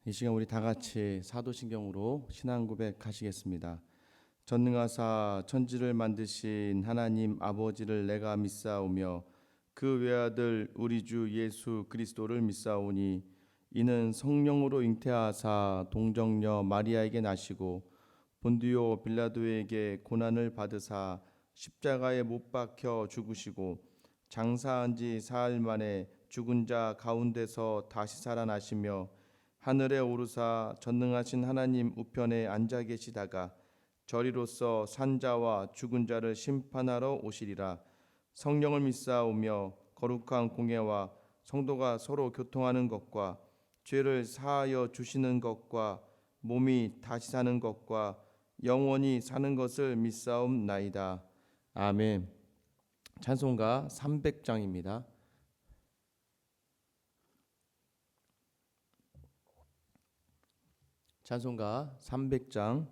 이 시간 우리 다 같이 사도신경으로 신앙 고백하시겠습니다. 전능하사 천지를 만드신 하나님 아버지를 내가 믿사오며 그 외아들 우리 주 예수 그리스도를 믿사오니 이는 성령으로 잉태하사 동정녀 마리아에게 나시고 본디오 빌라도에게 고난을 받으사 십자가에 못 박혀 죽으시고 장사한 지 사흘 만에 죽은 자 가운데서 다시 살아나시며 하늘에 오르사 전능하신 하나님 우편에 앉아 계시다가 저리로서 산자와 죽은 자를 심판하러 오시리라. 성령을 믿사오며 거룩한 공예와 성도가 서로 교통하는 것과 죄를 사하여 주시는 것과 몸이 다시 사는 것과 영원히 사는 것을 믿사옵나이다. 아멘. 찬송가 300장입니다. 찬송가 300장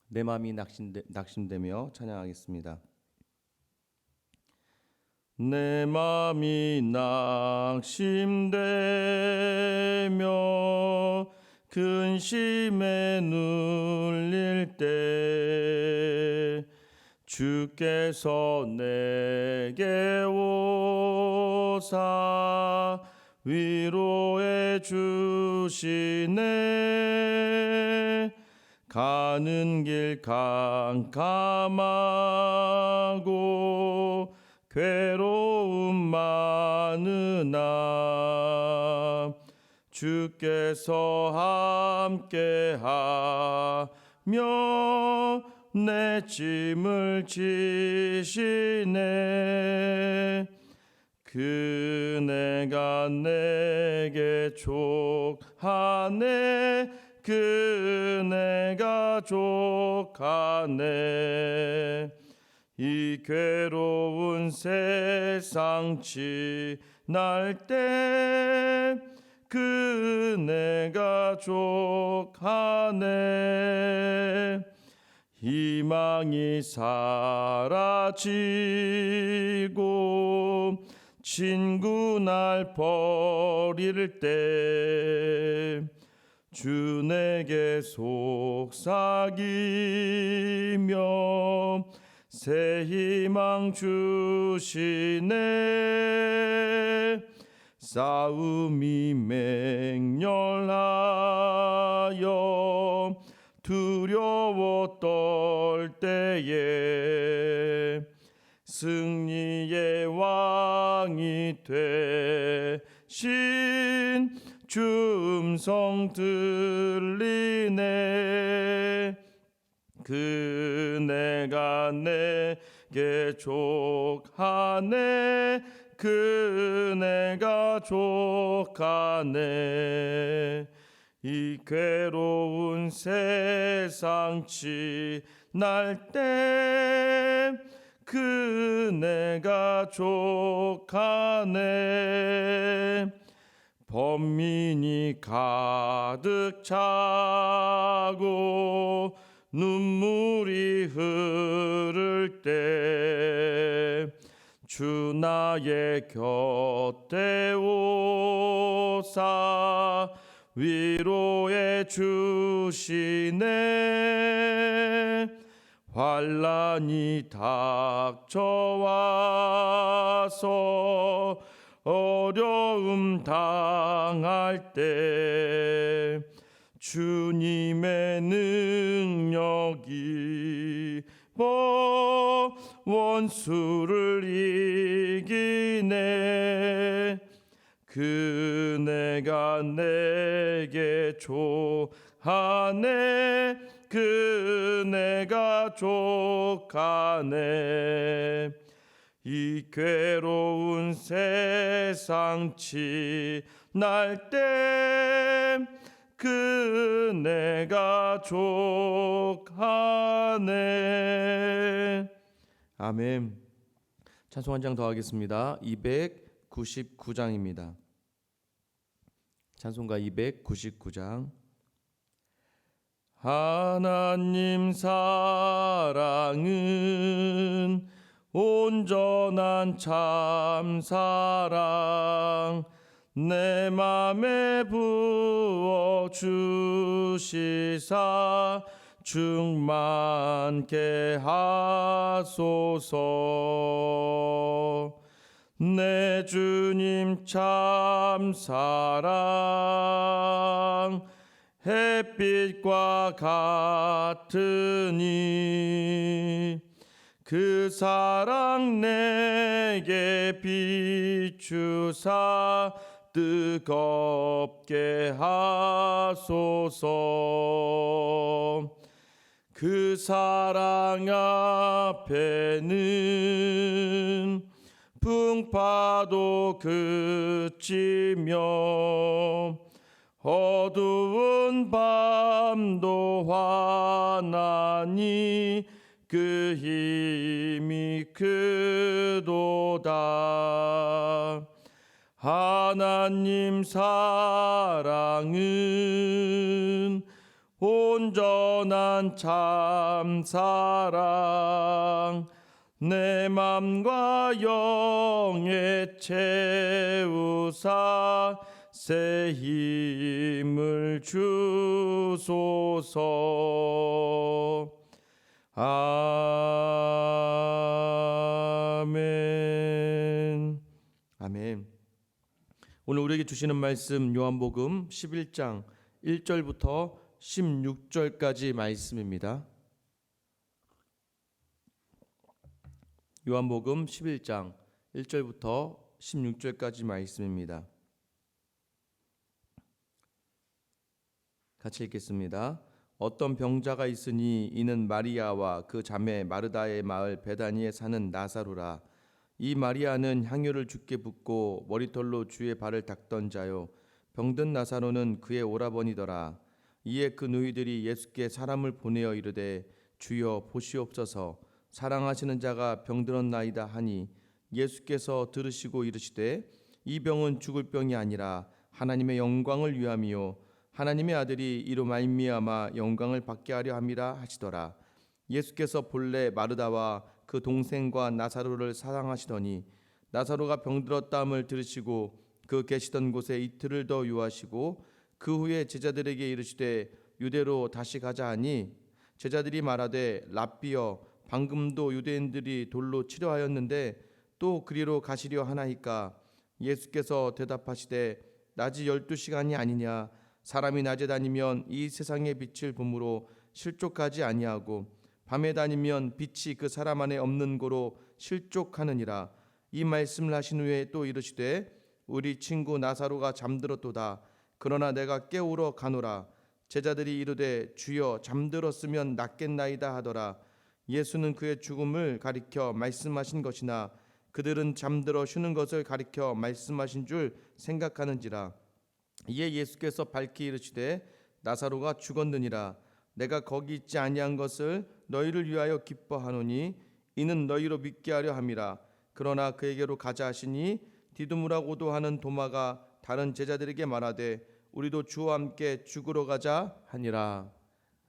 내 마음이 낙심되며 찬양하겠습니다. 내 마음이 낙심되며 근심에 눌릴 때 주께서 내게 오사 위로해 주시네. 가는 길 캄캄하고 괴로움 많으나 주께서 함께하며 내 짐을 지시네. 그네가 내게 족하네. 그네가 족하네. 이 괴로운 세상 지날 때 그네가 족하네. 희망이 사라지고 친구 날 버릴 때 주 내게 속삭이며 새 희망 주시네. 싸움이 맹렬하여 두려워 떨 때에 승리의 왕이 되신 주 음성 들리네. 그네가 내게 족하네. 그네가 족하네. 이 괴로운 세상 지날 때 그네가 족하네. 번민이 가득 차고 눈물이 흐를 때 주 나의 곁에 오사 위로해 주시네. 환난이 닥쳐와서 어려움 당할 때 주님의 능력이 원수를 이기네. 그네가 내게 족하네. 그네가 족하네. 이 괴로운 세상 지날 때 그네가 족하네. 아멘. 찬송 한 장 더 하겠습니다. 299장입니다. 찬송가 299장. 하나님 사랑은 온전한 참사랑 내 맘에 부어 주시사 충만케 하소서. 내 주님 참 사랑 햇빛과 같으니 그 사랑 내게 비추사 뜨겁게 하소서. 그 사랑 앞에는 풍파도 그치며 어두운 밤도 환하니 그 힘이 크도다. 하나님 사랑은 온전한 참 사랑 내 맘과 영에 채우사 새 힘을 주소서. 아멘. 아멘. 오늘 우리에게 주시는 말씀 요한복음 11장 1절부터 16절까지 말씀입니다. 요한복음 11장 1절부터 16절까지 말씀입니다. 같이 읽겠습니다. 어떤 병자가 있으니 이는 마리아와 그 자매 마르다의 마을 베다니에 사는 나사로라. 이 마리아는 향유를 주께 붓고 머리털로 주의 발을 닦던 자요 병든 나사로는 그의 오라버니더라. 이에 그 누이들이 예수께 사람을 보내어 이르되 주여 보시옵소서 사랑하시는 자가 병들었나이다 하니 예수께서 들으시고 이르시되 이 병은 죽을 병이 아니라 하나님의 영광을 위함이요 하나님의 아들이 이로 말미암아 영광을 받게 하려 함이라 하시더라. 예수께서 본래 마르다와 그 동생과 나사로를 사랑하시더니 나사로가 병들었다함을 들으시고 그 계시던 곳에 이틀을 더 유하시고 그 후에 제자들에게 이르시되 유대로 다시 가자 하니 제자들이 말하되 랍비여 방금도 유대인들이 돌로 치려 하였는데 또 그리로 가시려 하나이까. 예수께서 대답하시되 낮이 12시간이 아니냐. 사람이 낮에 다니면 이 세상의 빛을 보므로 실족하지 아니하고 밤에 다니면 빛이 그 사람 안에 없는 고로 실족하느니라. 이 말씀을 하신 후에 또 이르시되 우리 친구 나사로가 잠들었도다. 그러나 내가 깨우러 가노라. 제자들이 이르되 주여 잠들었으면 낫겠나이다 하더라. 예수는 그의 죽음을 가리켜 말씀하신 것이나 그들은 잠들어 쉬는 것을 가리켜 말씀하신 줄 생각하는지라. 이에 예수께서 밝히 이르시되 나사로가 죽었느니라. 내가 거기 있지 아니한 것을 너희를 위하여 기뻐하노니 이는 너희로 믿게 하려 함이라. 그러나 그에게로 가자 하시니 디두무라고도 하는 도마가 다른 제자들에게 말하되 우리도 주와 함께 죽으러 가자 하니라.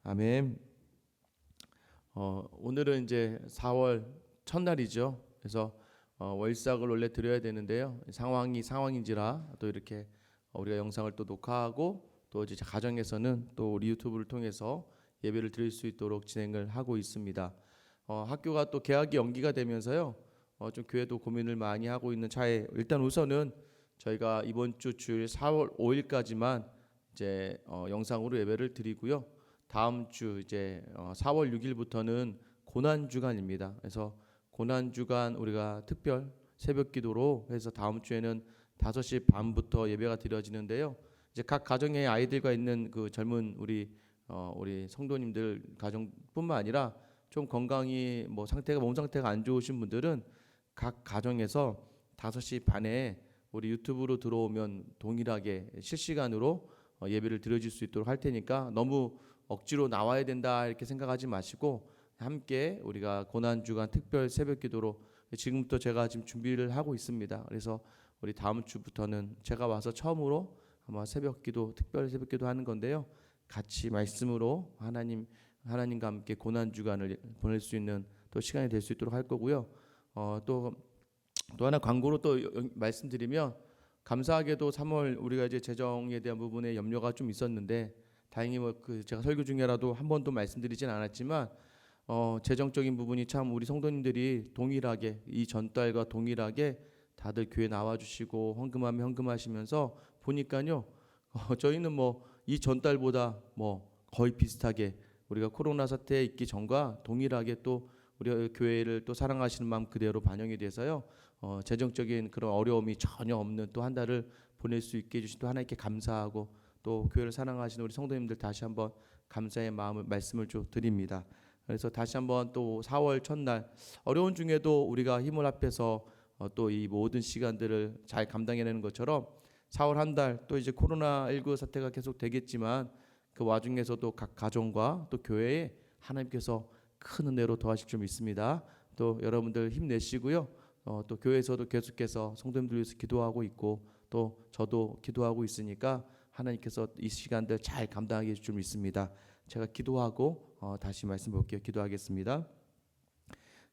아멘. 오늘은 이제 4월 첫날이죠. 그래서 월삭을 원래 드려야 되는데요. 상황인지라 또 이렇게 우리가 영상을 또 녹화하고 또 이제 가정에서는 또 우리 유튜브를 통해서 예배를 드릴 수 있도록 진행을 하고 있습니다. 학교가 또 개학이 연기가 되면서요. 좀 교회도 고민을 많이 하고 있는 차에 일단 우선은 저희가 이번 주 주일 4월 5일까지만 이제 영상으로 예배를 드리고요. 다음 주 이제 4월 6일부터는 고난 주간입니다. 그래서 고난 주간 우리가 특별 새벽 기도로 해서 다음 주에는 5시 반부터 예배가 드려지는데요. 이제 각 가정에 아이들과 있는 그 젊은 우리 성도님들 가정뿐만 아니라 좀 건강이 몸 상태가 안 좋으신 분들은 각 가정에서 5시 반에 우리 유튜브로 들어오면 동일하게 실시간으로 예배를 드려줄 수 있도록 할 테니까 너무 억지로 나와야 된다 이렇게 생각하지 마시고 함께 우리가 고난주간 특별 새벽기도로 지금부터 제가 지금 준비를 하고 있습니다. 그래서 우리 다음 주부터는 제가 와서 처음으로 아마 특별 새벽기도 하는 건데요. 같이 말씀으로 하나님과 함께 고난주간을 보낼 수 있는 또 시간이 될 수 있도록 할 거고요. 또 하나 광고로 또 말씀드리면 감사하게도 3월 우리가 이제 재정에 대한 부분에 염려가 좀 있었는데 다행히 제가 설교 중에라도 한 번도 말씀드리진 않았지만 재정적인 부분이 참 우리 성도님들이 동일하게 이 전달과 동일하게 다들 교회 나와주시고 헌금하면 헌금하시면서 보니까요 저희는 이 전달보다 거의 비슷하게 우리가 코로나 사태에 있기 전과 동일하게 또 우리 교회를 또 사랑하시는 마음 그대로 반영이 돼서요 재정적인 그런 어려움이 전혀 없는 또 한 달을 보낼 수 있게 해주신 또 하나님께 감사하고 또 교회를 사랑하시는 우리 성도님들 다시 한번 감사의 마음을 말씀을 좀 드립니다. 그래서 다시 한번 또 4월 첫날 어려운 중에도 우리가 힘을 합해서 또 이 모든 시간들을 잘 감당해내는 것처럼 4월 한 달 또 이제 코로나19 사태가 계속 되겠지만 그 와중에서도 각 가정과 또 교회에 하나님께서 큰 은혜로 더하실 줄 믿습니다. 또 여러분들 힘내시고요. 또 교회에서도 계속해서 성도님들 위해서 기도하고 있고 또 저도 기도하고 있으니까 하나님께서 이 시간들 잘 감당하게 해줄 줄 믿습니다. 제가 기도하고 다시 말씀 볼게요. 기도하겠습니다.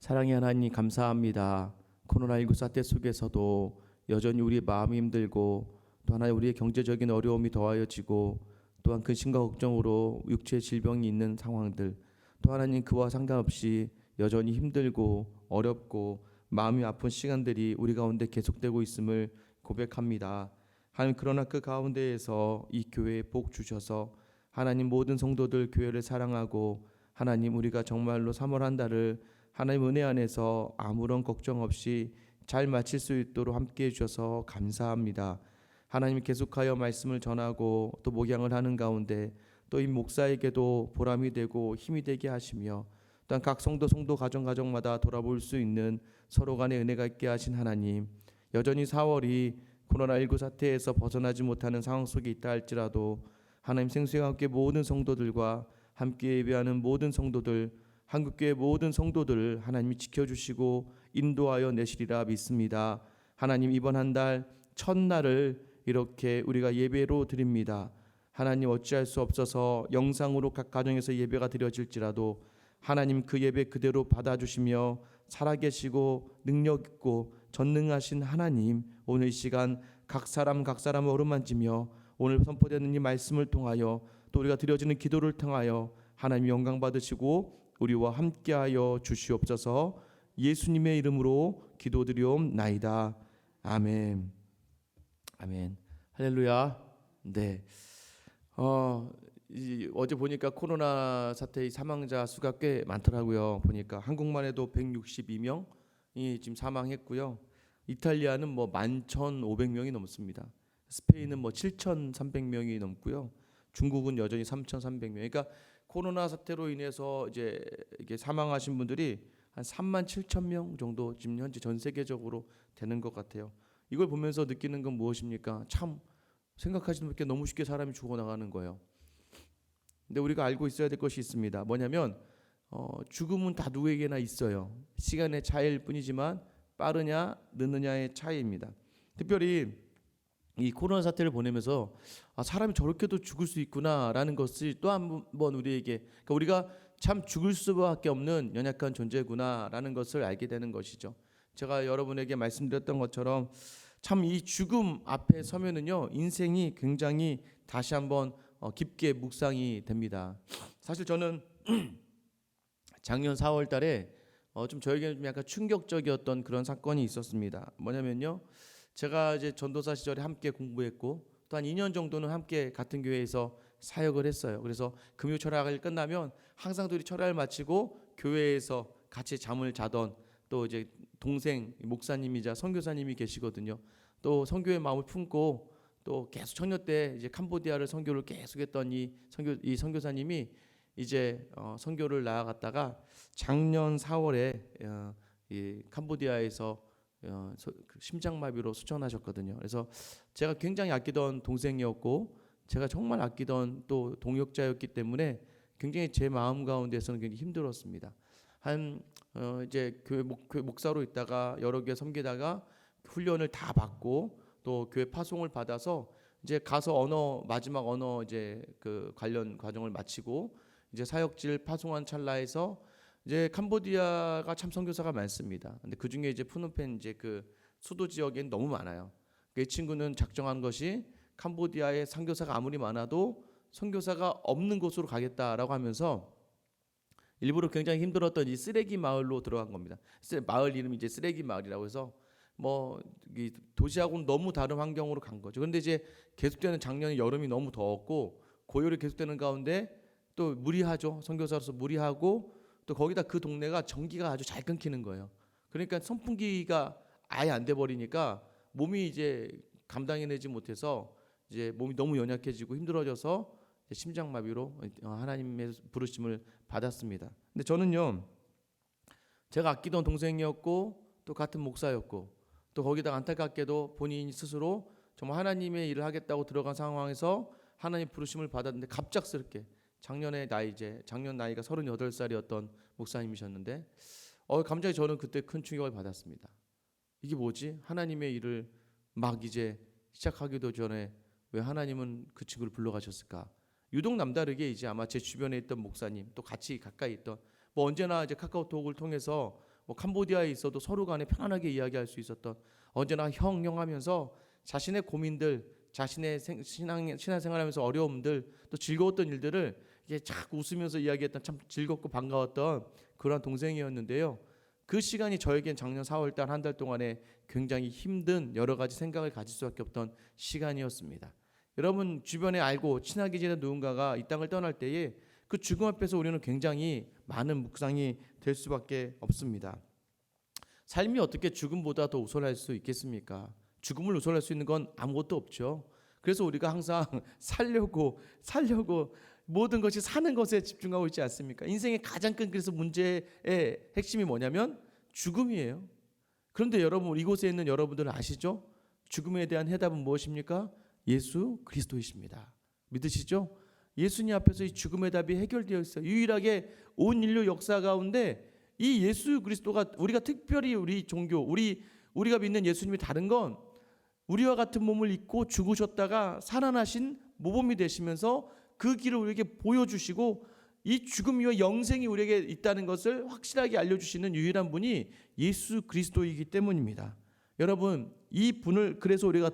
사랑의 하나님 감사합니다. 코로나19 사태 속에서도 여전히 우리의 마음이 힘들고 또 하나의 우리의 경제적인 어려움이 더하여지고 또한 근심과 걱정으로 육체의 질병이 있는 상황들 또 하나님 그와 상관없이 여전히 힘들고 어렵고 마음이 아픈 시간들이 우리 가운데 계속되고 있음을 고백합니다. 하나님 그러나 그 가운데에서 이 교회에 복 주셔서 하나님 모든 성도들 교회를 사랑하고 하나님 우리가 정말로 3월 한 달을 하나님 은혜 안에서 아무런 걱정 없이 잘 마칠 수 있도록 함께해 주셔서 감사합니다. 하나님 계속하여 말씀을 전하고 또 목양을 하는 가운데 또 이 목사에게도 보람이 되고 힘이 되게 하시며 또한 각 성도 가정마다 돌아볼 수 있는 서로 간의 은혜가 있게 하신 하나님 여전히 4월이 코로나19 사태에서 벗어나지 못하는 상황 속에 있다 할지라도 하나님 생수와 함께 모든 성도들과 함께 예배하는 모든 성도들 한국교회 모든 성도들을 하나님이 지켜주시고 인도하여 내시리라 믿습니다. 하나님 이번 한 달 첫날을 이렇게 우리가 예배로 드립니다. 하나님 어찌할 수 없어서 영상으로 각 가정에서 예배가 드려질지라도 하나님 그 예배 그대로 받아주시며 살아계시고 능력있고 전능하신 하나님 오늘 이 시간 각 사람 어루만지며 오늘 선포되는 이 말씀을 통하여 또 우리가 드려지는 기도를 통하여 하나님 영광 받으시고 우리와 함께하여 주시옵소서. 예수님의 이름으로 기도드리옵나이다. 아멘. 아멘. 할렐루야. 네. 어제 보니까 코로나 사태의 사망자 수가 꽤 많더라고요. 보니까 한국만 해도 162명이 지금 사망했고요. 이탈리아는 11,500명이 넘습니다. 스페인은 7,300명이 넘고요. 중국은 여전히 3,300명. 그러니까 코로나 사태로 인해서 이제 이게 사망하신 분들이 한 37,000명 정도 지금 현재 전 세계적으로 되는 것 같아요. 이걸 보면서 느끼는 건 무엇입니까? 참 생각하시는 분께 너무 쉽게 사람이 죽어나가는 거예요. 근데 우리가 알고 있어야 될 것이 있습니다. 뭐냐면 죽음은 다 누구에게나 있어요. 시간의 차이일 뿐이지만 빠르냐 늦느냐의 차이입니다. 특별히 이 코로나 사태를 보내면서 사람이 저렇게도 죽을 수 있구나라는 것을 또 한 번 우리에게 그러니까 우리가 참 죽을 수밖에 없는 연약한 존재구나라는 것을 알게 되는 것이죠. 제가 여러분에게 말씀드렸던 것처럼 참 이 죽음 앞에 서면은요 인생이 굉장히 다시 한번 깊게 묵상이 됩니다. 사실 저는 작년 4월 달에 좀 저에게는 좀 약간 충격적이었던 그런 사건이 있었습니다. 뭐냐면요. 제가 이제 전도사 시절에 함께 공부했고 또 한 2년 정도는 함께 같은 교회에서 사역을 했어요. 그래서 금요 철학을 끝나면 항상 둘이 철학을 마치고 교회에서 같이 잠을 자던 또 이제 동생 목사님이자 선교사님이 계시거든요. 또 선교의 마음을 품고 또 계속 청년 때 이제 캄보디아를 선교를 계속했던 이 선교사님이 이제 선교를 나아갔다가 작년 4월에 이 캄보디아에서 심장마비로 수천하셨거든요. 그래서 제가 굉장히 아끼던 동생이었고 제가 정말 아끼던 또 동역자였기 때문에 굉장히 제 마음 가운데서는 굉장히 힘들었습니다. 이제 교회 목사로 있다가 여러 개 섬기다가 훈련을 다 받고 또 교회 파송을 받아서 이제 가서 마지막 언어 이제 그 관련 과정을 마치고 이제 사역지를 파송한 찰나에서 이제 캄보디아가 참 선교사가 많습니다. 근데 그 중에 이제 푸놈펜 이제 그 수도 지역엔 너무 많아요. 이 친구는 작정한 것이 캄보디아에 선교사가 아무리 많아도 선교사가 없는 곳으로 가겠다라고 하면서 일부러 굉장히 힘들었던 이 쓰레기 마을로 들어간 겁니다. 마을 이름이 이제 쓰레기 마을이라고 해서 이 도시하고는 너무 다른 환경으로 간 거죠. 그런데 이제 계속되는 작년 여름이 너무 더웠고 고열이 계속되는 가운데 또 무리하죠. 선교사로서 무리하고 또 거기다 그 동네가 전기가 아주 잘 끊기는 거예요. 그러니까 선풍기가 아예 안 돼 버리니까 몸이 이제 감당해내지 못해서 이제 몸이 너무 연약해지고 힘들어져서 심장마비로 하나님의 부르심을 받았습니다. 근데 저는요, 제가 아끼던 동생이었고 또 같은 목사였고 또 거기다 안타깝게도 본인 스스로 정말 하나님의 일을 하겠다고 들어간 상황에서 하나님 부르심을 받았는데 갑작스럽게 작년 나이가 38살이었던 목사님이셨는데 갑자기 저는 그때 큰 충격을 받았습니다. 이게 뭐지? 하나님의 일을 막 이제 시작하기도 전에 왜 하나님은 그 친구를 불러가셨을까? 유독 남다르게 이제 아마 제 주변에 있던 목사님 또 같이 가까이 있던 언제나 이제 카카오톡을 통해서 캄보디아에 있어도 서로 간에 편안하게 이야기할 수 있었던 언제나 형 하면서 자신의 고민들, 자신의 신앙생활하면서 어려움들 또 즐거웠던 일들을 이게 자꾸 웃으면서 이야기했던 참 즐겁고 반가웠던 그런 동생이었는데요. 그 시간이 저에겐 작년 4월달 한 달 동안에 굉장히 힘든 여러 가지 생각을 가질 수밖에 없던 시간이었습니다. 여러분 주변에 알고 친하게 지낸 누군가가 이 땅을 떠날 때에 그 죽음 앞에서 우리는 굉장히 많은 묵상이 될 수밖에 없습니다. 삶이 어떻게 죽음보다 더 우선할 수 있겠습니까? 죽음을 우선할 수 있는 건 아무것도 없죠. 그래서 우리가 항상 살려고 모든 것이 사는 것에 집중하고 있지 않습니까? 인생의 가장 큰 그래서 문제의 핵심이 뭐냐면 죽음이에요. 그런데 여러분 이곳에 있는 여러분들은 아시죠? 죽음에 대한 해답은 무엇입니까? 예수 그리스도이십니다. 믿으시죠? 예수님 앞에서 이 죽음의 답이 해결되어 있어요. 유일하게 온 인류 역사 가운데 이 예수 그리스도가 우리가 특별히 우리 종교 우리가 믿는 예수님이 다른 건 우리와 같은 몸을 입고 죽으셨다가 살아나신 모범이 되시면서 그 길을 우리에게 보여주시고 이 죽음 이후 영생이 우리에게 있다는 것을 확실하게 알려주시는 유일한 분이 예수 그리스도이기 때문입니다. 여러분 이 분을 그래서 우리가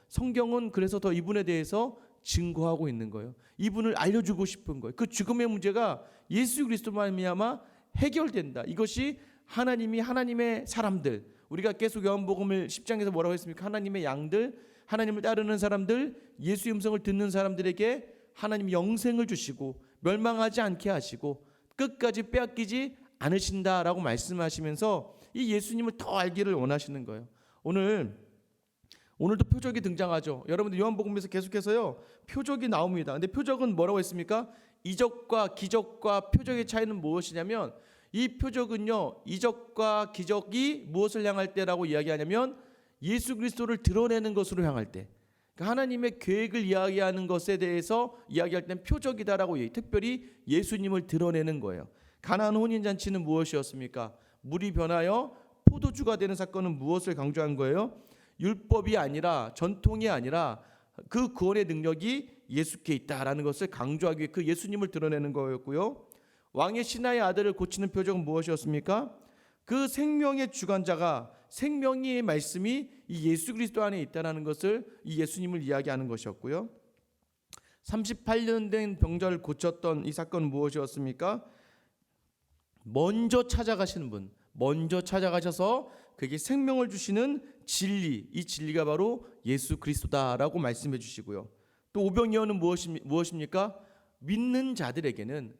성경은 그래서 더 이분에 대해서 증거하고 있는 거예요. 이분을 알려주고 싶은 거예요. 그 죽음의 문제가 예수 그리스도로 말미암아 해결된다. 이것이 하나님의 사람들, 우리가 계속 요한복음을 10장에서 뭐라고 했습니까? 하나님의 양들, 하나님을 따르는 사람들, 예수의 음성을 듣는 사람들에게 하나님 영생을 주시고 멸망하지 않게 하시고 끝까지 빼앗기지 않으신다라고 말씀하시면서 이 예수님을 더 알기를 원하시는 거예요. 오늘도 표적이 등장하죠. 여러분들 요한복음에서 계속해서요 표적이 나옵니다. 근데 표적은 뭐라고 했습니까? 이적과 기적과 표적의 차이는 무엇이냐면 이 표적은요 이적과 기적이 무엇을 향할 때라고 이야기하냐면 예수 그리스도를 드러내는 것으로 향할 때, 그러니까 하나님의 계획을 이야기하는 것에 대해서 이야기할 때는 표적이다라고 특별히 예수님을 드러내는 거예요. 가나안 혼인잔치는 무엇이었습니까? 물이 변하여 포도주가 되는 사건은 무엇을 강조한 거예요? 율법이 아니라 전통이 아니라 그 구원의 능력이 예수께 있다라는 것을 강조하기 위해 그 예수님을 드러내는 거였고요. 왕의 신하의 아들을 고치는 표적은 무엇이었습니까? 그 생명의 주관자가 생명의 말씀이 이 예수 그리스도 안에 있다라는 것을 이 예수님을 이야기하는 것이었고요. 38년 된 병자를 고쳤던 이 사건은 무엇이었습니까? 먼저 찾아가시는 분, 먼저 찾아가셔서 그에게 생명을 주시는 진리, 이 진리가 바로 예수 그리스도다라고 말씀해 주시고요. 또 오병이어는 무엇입니까? 믿는 자들에게는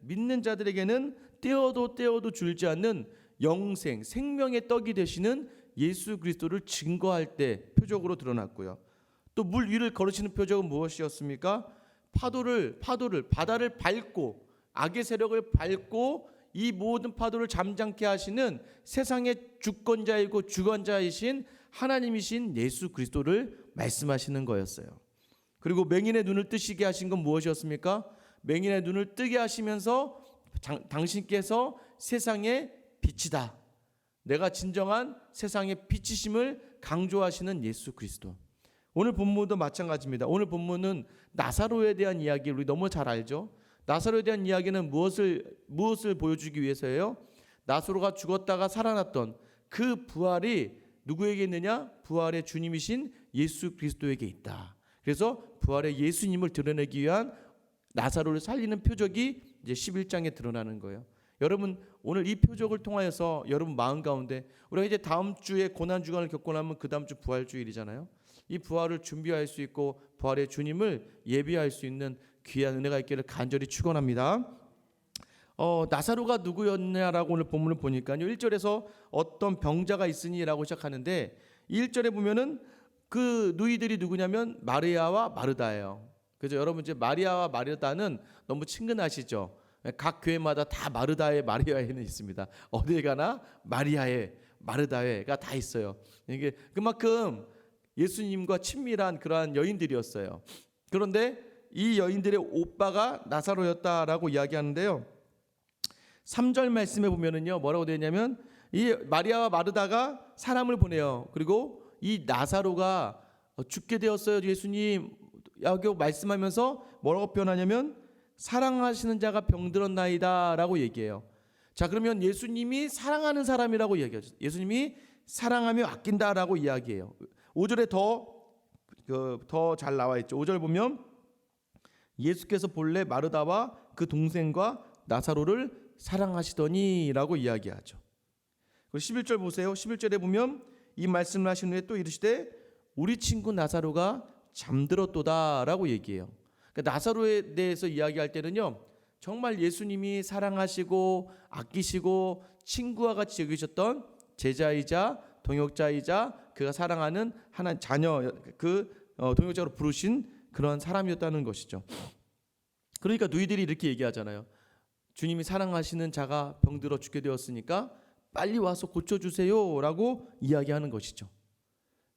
떼어도 줄지 않는 영생, 생명의 떡이 되시는 예수 그리스도를 증거할 때 표적으로 드러났고요. 또 물 위를 걸으시는 표적은 무엇이었습니까? 바다를 밟고 악의 세력을 밟고 이 모든 파도를 잠잠케 하시는 세상의 주권자이고 주관자이신 하나님이신 예수 그리스도를 말씀하시는 거였어요. 그리고 맹인의 눈을 뜨시게 하신 건 무엇이었습니까? 맹인의 눈을 뜨게 하시면서 당신께서 세상의 빛이다, 내가 진정한 세상의 빛이심을 강조하시는 예수 그리스도. 오늘 본문도 마찬가지입니다. 오늘 본문은 나사로에 대한 이야기 우리 너무 잘 알죠. 나사로에 대한 이야기는 무엇을 보여주기 위해서예요? 나사로가 죽었다가 살아났던 그 부활이 누구에게 있느냐? 부활의 주님이신 예수 그리스도에게 있다. 그래서 부활의 예수님을 드러내기 위한 나사로를 살리는 표적이 이제 11장에 드러나는 거예요. 여러분 오늘 이 표적을 통하여서 여러분 마음 가운데 우리가 이제 다음 주에 고난 주간을 겪고 나면 그 다음 주 부활 주일이잖아요. 이 부활을 준비할 수 있고 부활의 주님을 예비할 수 있는 귀한 은혜가 있기를 간절히 축원합니다. 나사로가 누구였냐라고 오늘 본문을 보니까요. 1절에서 어떤 병자가 있으니라고 시작하는데 1절에 보면은 그 누이들이 누구냐면 마리아와 마르다예요. 그래서 여러분 이제 마리아와 마르다는 너무 친근하시죠. 각 교회마다 다 마르다의 마리아에는 있습니다. 어디에 가나 마리아의 마르다회가 다 있어요. 이게 그만큼 예수님과 친밀한 그러한 여인들이었어요. 그런데 이 여인들의 오빠가 나사로였다라고 이야기하는데요. 3절 말씀에 보면은요 뭐라고 되어 있냐면 이 마리아와 마르다가 사람을 보내요. 그리고 이 나사로가 죽게 되었어요 예수님 라고 말씀하면서 뭐라고 표현하냐면 사랑하시는 자가 병들었나이다 라고 얘기해요. 자 그러면 예수님이 사랑하는 사람이라고 이야기하죠. 예수님이 사랑하며 아낀다 라고 이야기해요. 5절에 더 잘 나와 있죠. 5절 보면 예수께서 본래 마르다와 그 동생과 나사로를 사랑하시더니 라고 이야기하죠. 11절 보세요. 11절에 보면 이 말씀을 하신 후에 또 이르시되 우리 친구 나사로가 잠들었도다 라고 얘기해요. 그러니까 나사로에 대해서 이야기할 때는요 정말 예수님이 사랑하시고 아끼시고 친구와 같이 여기셨던 제자이자 동역자이자 그가 사랑하는 하나님 자녀 동역자로 부르신 그런 사람이었다는 것이죠. 그러니까 누이들이 이렇게 얘기하잖아요. 주님이 사랑하시는 자가 병들어 죽게 되었으니까 빨리 와서 고쳐주세요 라고 이야기하는 것이죠.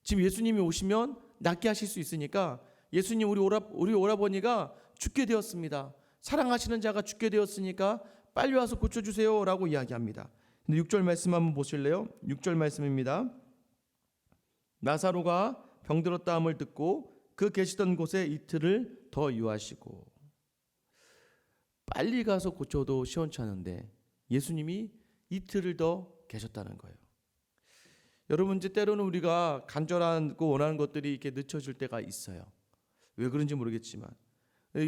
지금 예수님이 오시면 낫게 하실 수 있으니까 예수님 우리 오라버니가 죽게 되었습니다. 사랑하시는 자가 죽게 되었으니까 빨리 와서 고쳐주세요 라고 이야기합니다. 근데 6절 말씀 한번 보실래요? 6절 말씀입니다. 나사로가 병들었다 함을 듣고 그 계시던 곳에 이틀을 더 유하시고 빨리 가서 고쳐도 시원찮은데 예수님이 이틀을 더 계셨다는 거예요. 여러분 이제 때로는 우리가 간절하고 원하는 것들이 이렇게 늦춰질 때가 있어요. 왜 그런지 모르겠지만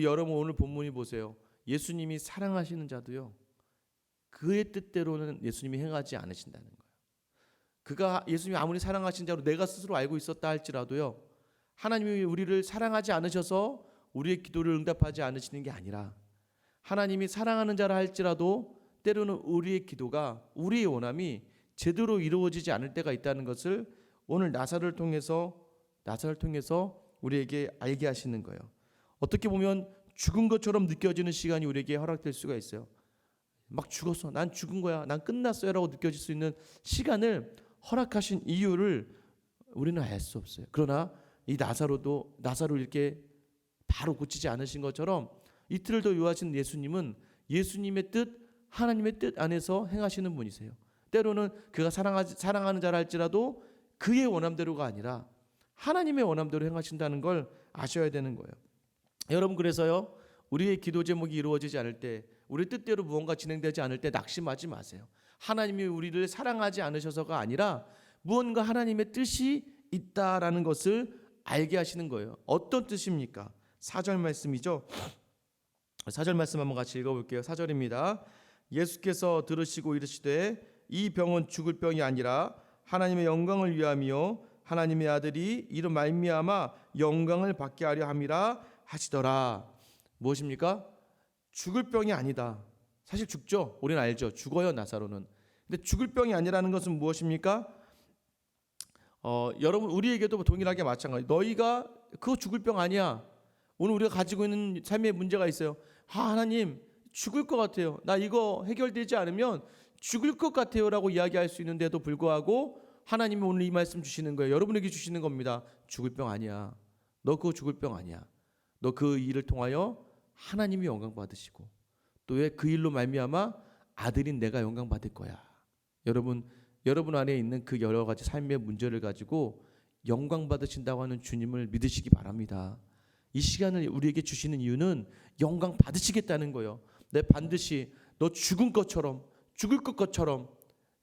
여러분 오늘 본문이 보세요. 예수님이 사랑하시는 자도요 그의 뜻대로는 예수님이 행하지 않으신다는 거예요. 그가 예수님이 아무리 사랑하신 자로 내가 스스로 알고 있었다 할지라도요 하나님이 우리를 사랑하지 않으셔서 우리의 기도를 응답하지 않으시는 게 아니라 하나님이 사랑하는 자라 할지라도 때로는 우리의 기도가 우리의 원함이 제대로 이루어지지 않을 때가 있다는 것을 오늘 나사로를 통해서 우리에게 알게 하시는 거예요. 어떻게 보면 죽은 것처럼 느껴지는 시간이 우리에게 허락될 수가 있어요. 막 죽었어. 난 죽은 거야. 난 끝났어요. 라고 느껴질 수 있는 시간을 허락하신 이유를 우리는 알 수 없어요. 그러나 이 나사로 이렇게 바로 고치지 않으신 것처럼 이틀을 더 유하신 예수님은 예수님의 뜻, 하나님의 뜻 안에서 행하시는 분이세요. 때로는 그가 사랑하는 자라 할지라도 그의 원함대로가 아니라 하나님의 원함대로 행하신다는 걸 아셔야 되는 거예요. 여러분 그래서요 우리의 기도 제목이 이루어지지 않을 때 우리 뜻대로 무언가 진행되지 않을 때 낙심하지 마세요. 하나님이 우리를 사랑하지 않으셔서가 아니라 무언가 하나님의 뜻이 있다라는 것을 알게 하시는 거예요. 어떤 뜻입니까? 4절 말씀이죠. 4절 말씀 한번 같이 읽어볼게요. 4절입니다. 예수께서 들으시고 이르시되 이 병은 죽을 병이 아니라 하나님의 영광을 위함이요 하나님의 아들이 이로 말미암아 영광을 받게 하려 함이라 하시더라. 무엇입니까? 죽을 병이 아니다. 사실 죽죠. 우리는 알죠. 죽어요 나사로는. 근데 죽을 병이 아니라는 것은 무엇입니까? 여러분 우리에게도 동일하게 마찬가지. 너희가 그거 죽을 병 아니야. 오늘 우리가 가지고 있는 삶의 문제가 있어요. 하나님 죽을 것 같아요. 나 이거 해결되지 않으면 죽을 것 같아요 라고 이야기할 수 있는데도 불구하고 하나님이 오늘 이 말씀 주시는 거예요. 여러분에게 주시는 겁니다. 죽을 병 아니야. 너 그거 죽을 병 아니야. 너 그 일을 통하여 하나님이 영광 받으시고 또 왜 그 일로 말미암아 아들인 내가 영광 받을 거야. 여러분 안에 있는 그 여러 가지 삶의 문제를 가지고 영광 받으신다고 하는 주님을 믿으시기 바랍니다. 이 시간을 우리에게 주시는 이유는 영광 받으시겠다는 거예요. 내 반드시 너 죽을 것 것처럼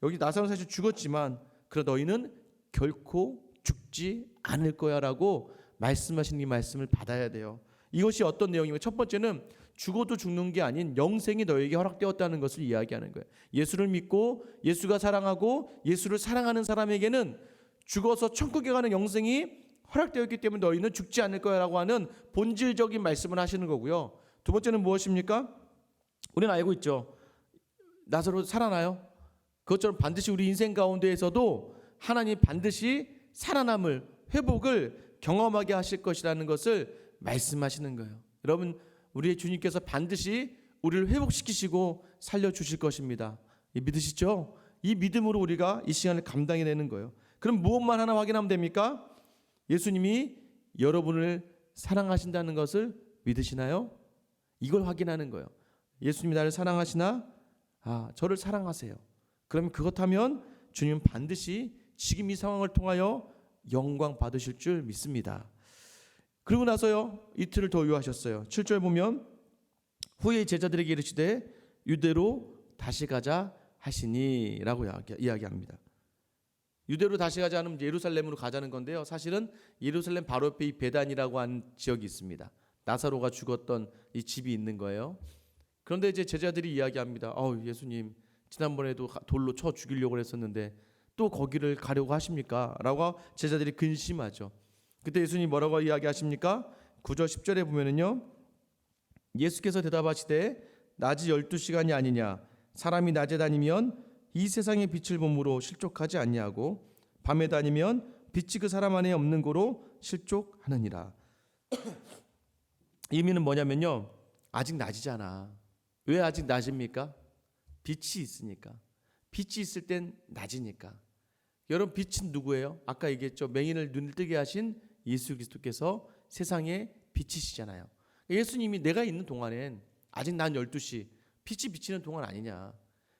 여기 나사로는 사실 죽었지만 그러나 너희는 결코 죽지 않을 거야라고 말씀하신 이 말씀을 받아야 돼요. 이것이 어떤 내용이면 첫 번째는 죽어도 죽는 게 아닌 영생이 너에게 허락되었다는 것을 이야기하는 거예요. 예수를 믿고 예수가 사랑하고 예수를 사랑하는 사람에게는 죽어서 천국에 가는 영생이 허락되었기 때문에 너희는 죽지 않을 거야라고 하는 본질적인 말씀을 하시는 거고요. 두 번째는 무엇입니까? 우리는 알고 있죠. 나사로 살아나요. 그것처럼 반드시 우리 인생 가운데에서도 하나님 반드시 살아남을 회복을 경험하게 하실 것이라는 것을 말씀하시는 거예요. 여러분, 우리의 주님께서 반드시 우리를 회복시키시고 살려주실 것입니다. 믿으시죠? 이 믿음으로 우리가 이 시간을 감당해내는 거예요. 그럼 무엇만 하나 확인하면 됩니까? 예수님이 여러분을 사랑하신다는 것을 믿으시나요? 이걸 확인하는 거예요. 예수님이 나를 사랑하시나? 저를 사랑하세요. 그러면 그렇다면 주님은 반드시 지금 이 상황을 통하여 영광 받으실 줄 믿습니다. 그리고 나서요, 이틀을 더 요하셨어요. 7절 보면 후에 제자들에게 이르시되 유대로 다시 가자 하시니 라고 이야기합니다. 유대로 다시 가자 하면 예루살렘으로 가자는 건데요, 사실은 예루살렘 바로 옆에 이 베단이라고 하는 지역이 있습니다. 나사로가 죽었던 이 집이 있는 거예요. 그런데 이제 제자들이 이야기합니다. 예수님, 지난번에도 돌로 쳐 죽이려고 했었는데 또 거기를 가려고 하십니까? 라고 제자들이 근심하죠. 그때 예수님이 뭐라고 이야기하십니까? 9절 10절에 보면은요, 예수께서 대답하시되 낮이 12시간이 아니냐? 사람이 낮에 다니면 이 세상의 빛을 보므로 실족하지 않냐고, 밤에 다니면 빛이 그 사람 안에 없는 고로 실족하느니라. 의미는 뭐냐면요, 아직 낮이잖아. 왜 아직 낮입니까? 빛이 있으니까. 빛이 있을 땐 낮이니까. 여러분, 빛은 누구예요? 아까 얘기했죠. 맹인을 눈을 뜨게 하신 예수 그리스도께서 세상의 빛이시잖아요. 예수님이 내가 있는 동안엔 아직 난 12시, 빛이 비치는 동안 아니냐.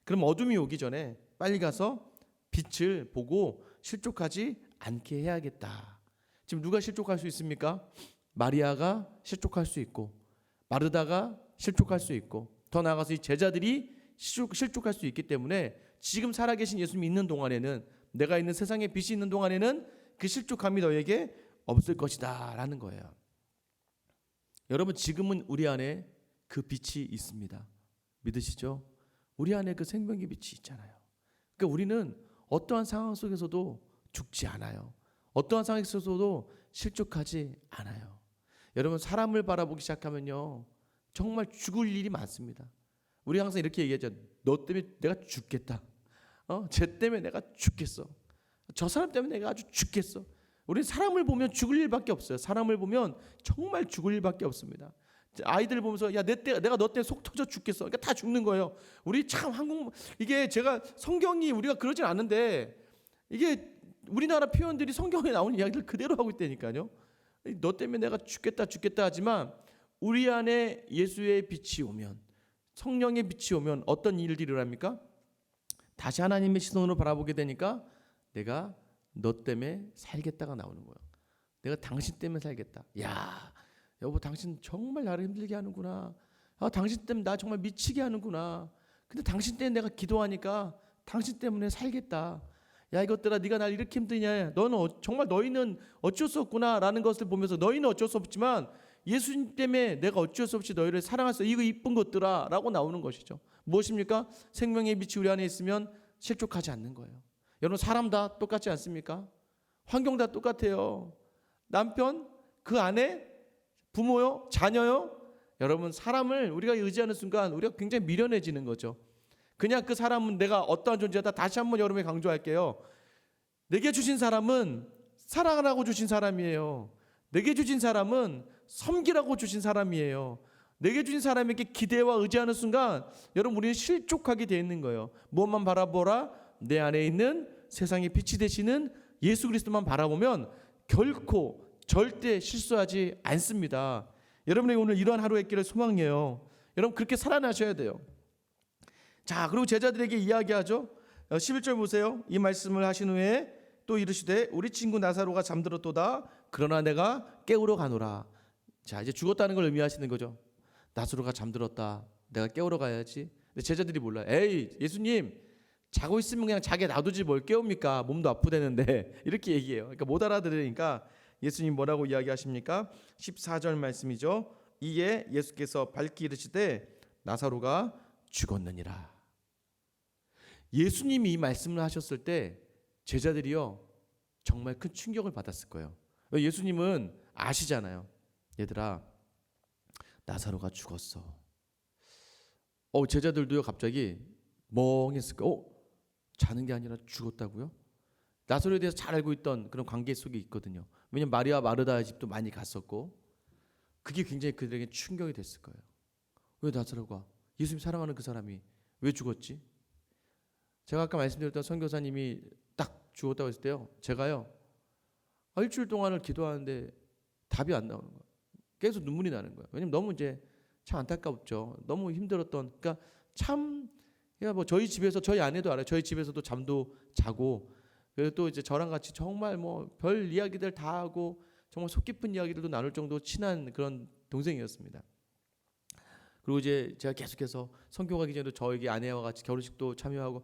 그럼 어둠이 오기 전에 빨리 가서 빛을 보고 실족하지 않게 해야겠다. 지금 누가 실족할 수 있습니까? 마리아가 실족할 수 있고, 마르다가 실족할 수 있고, 더 나아가서 이 제자들이 실족할 수 있기 때문에 지금 살아계신 예수님이 있는 동안에는, 내가 있는 세상에 빛이 있는 동안에는 그 실족함이 너에게 없을 것이다 라는 거예요. 여러분, 지금은 우리 안에 그 빛이 있습니다. 믿으시죠? 우리 안에 그 생명의 빛이 있잖아요. 그러니까 우리는 어떠한 상황 속에서도 죽지 않아요. 어떠한 상황 속에서도 실족하지 않아요. 여러분, 사람을 바라보기 시작하면요, 정말 죽을 일이 많습니다. 우리 항상 이렇게 얘기하죠. 너 때문에 내가 죽겠다. 쟤 때문에 내가 죽겠어. 저 사람 때문에 내가 아주 죽겠어. 우리 사람을 보면 죽을 일밖에 없어요. 사람을 보면 정말 죽을 일밖에 없습니다. 아이들 보면서 야, 내가 너 때문에 속 터져 죽겠어. 그러니까 다 죽는 거예요. 우리 참 이게 제가 성경이 우리가 그러진 않은데 이게 우리나라 표현들이 성경에 나오는 이야기를 그대로 하고 있다니까요. 너 때문에 내가 죽겠다 하지만 우리 안에 예수의 빛이 오면, 성령의 빛이 오면 어떤 일들이 일어납니까? 다시 하나님의 시선으로 바라보게 되니까 내가 너 때문에 살겠다가 나오는 거예요. 내가 당신 때문에 살겠다. 야, 여보, 당신 정말 나를 힘들게 하는구나. 당신 때문에 나 정말 미치게 하는구나. 근데 당신 때문에 내가 기도하니까 당신 때문에 살겠다. 야, 이것들아, 네가 날 이렇게 힘드냐. 정말 너희는 어쩔 수 없구나라는 것을 보면서, 너희는 어쩔 수 없지만 예수님 때문에 내가 어쩔 수 없이 너희를 사랑해서 이거 이쁜 것들아 라고 나오는 것이죠. 무엇입니까? 생명의 빛이 우리 안에 있으면 실족하지 않는 거예요. 여러분, 사람 다 똑같지 않습니까? 환경 다 똑같아요. 남편, 그 아내, 부모요, 자녀요. 여러분, 사람을 우리가 의지하는 순간 우리가 굉장히 미련해지는 거죠. 그냥 그 사람은 내가 어떠한 존재다. 다시 한번 여러분에게 강조할게요. 내게 주신 사람은 사랑하라고 주신 사람이에요. 내게 주신 사람은 섬기라고 주신 사람이에요. 내게 주신 사람에게 기대와 의지하는 순간 여러분, 우리는 실족하게 되어 있는 거예요. 무엇만 바라보라? 내 안에 있는 세상의 빛이 되시는 예수 그리스도만 바라보면 결코 절대 실수하지 않습니다. 여러분의 오늘 이러한 하루의 길을 소망해요. 여러분, 그렇게 살아나셔야 돼요. 자, 그리고 제자들에게 이야기하죠. 11절 보세요. 이 말씀을 하신 후에 또 이르시되 우리 친구 나사로가 잠들었도다. 그러나 내가 깨우러 가노라. 자, 이제 죽었다는 걸 의미하시는 거죠. 나사로가 잠들었다. 내가 깨우러 가야지. 근데 제자들이 몰라요. 에이, 예수님, 자고 있으면 그냥 자게 놔두지 뭘 깨웁니까? 몸도 아프다는데 이렇게 얘기해요. 그러니까 못 알아들으니까 예수님 뭐라고 이야기하십니까? 14절 말씀이죠. 이에 예수께서 밝히 이르시되 나사로가 죽었느니라. 예수님이 이 말씀을 하셨을 때 제자들이요 정말 큰 충격을 받았을 거예요. 예수님은 아시잖아요. 얘들아, 나사로가 죽었어. 제자들도요 갑자기 멍했을 거예요. 자는 게 아니라 죽었다고요? 나사로에 대해서 잘 알고 있던 그런 관계 속에 있거든요. 왜냐면 마리아 마르다의 집도 많이 갔었고, 그게 굉장히 그들에게 충격이 됐을 거예요. 왜 나사로가, 예수님 사랑하는 그 사람이 왜 죽었지? 제가 아까 말씀드렸던 선교사님이 딱 죽었다고 했을 때요, 제가요 일주일 동안을 기도하는데 답이 안 나오는 거예요. 계속 눈물이 나는 거예요. 왜냐면 너무 이제 참 안타깝죠. 너무 힘들었던, 그러니까 참, 뭐 저희 집에서, 저희 아내도 알아요. 저희 집에서도 잠도 자고, 그리고 또 이제 저랑 같이 정말 뭐 별 이야기들 다 하고 정말 속 깊은 이야기들도 나눌 정도 친한 그런 동생이었습니다. 그리고 이제 제가 계속해서 선교 가기 전에도 저에게 아내와 같이 결혼식도 참여하고